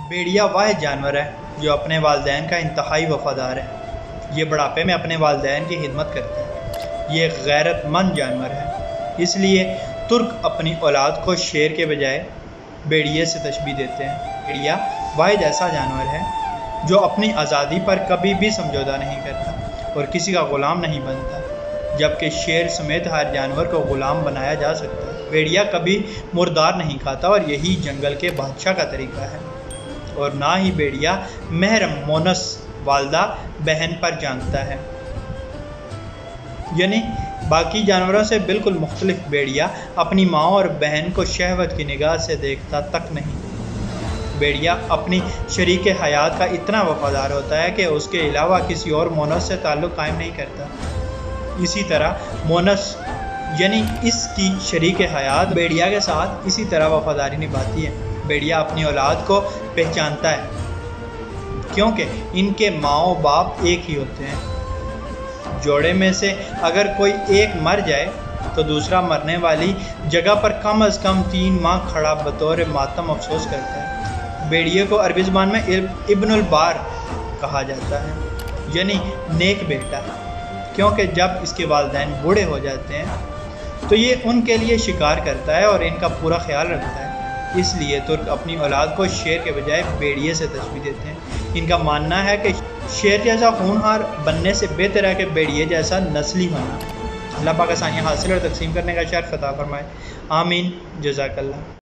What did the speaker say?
भेड़िया वाहिद जानवर है जो अपने वालिदैन का इंतहाई वफादार है। ये बुढ़ापे में अपने वालिदैन की खिदमत करता है। ये एक गैरतमंद जानवर है, इसलिए तुर्क अपनी औलाद को शेर के बजाय भेड़िए से तशबीह देते हैं। भेड़िया वाहिद ऐसा जानवर है जो अपनी आज़ादी पर कभी भी समझौता नहीं करता और किसी का ग़ुलाम नहीं बनता, जबकि शेर समेत हर जानवर को ग़ुलाम बनाया जा सकता है। भेड़िया कभी मुर्दार नहीं खाता और यही जंगल के बादशाह का तरीका है। और ना ही भेड़िया महरम मोनस वालदा बहन पर जानता है, यानी बाकी जानवरों से बिल्कुल मुख्तलिफ भेड़िया अपनी माँ और बहन को शहवत की निगाह से देखता तक नहीं। भेड़िया अपनी शरीक हयात का इतना वफादार होता है कि उसके अलावा किसी और मोनस से ताल्लुक़ कायम नहीं करता। इसी तरह मोनस यानी इसकी शरीक हयात भेड़िया के साथ इसी तरह वफादारी निभाती है। भेड़िया अपनी औलाद को पहचानता है क्योंकि इनके माँ बाप एक ही होते हैं। जोड़े में से अगर कोई एक मर जाए तो दूसरा मरने वाली जगह पर कम अज़ कम 3 माह खड़ा बतौर मातम अफसोस करता है। भेड़िए को अरबी ज़बान में इब्नुल बार कहा जाता है, यानी नेक बेटा, क्योंकि जब इसके वालिदैन बूढ़े हो जाते हैं तो ये उनके लिए शिकार करता है और इनका पूरा ख्याल रखता है। इसलिए तुर्क अपनी औलाद को शेर के बजाय भेड़िए से तशबीह देते हैं। इनका मानना है कि शेर जैसा खूनहार बनने से बेहतर है कि भेड़िए जैसा नस्ली होना। अल्लाह पाक आसानियाँ हासिल और तकसीम करने का शर्फ अता फरमाए। आमीन। जज़ाकल्लाह।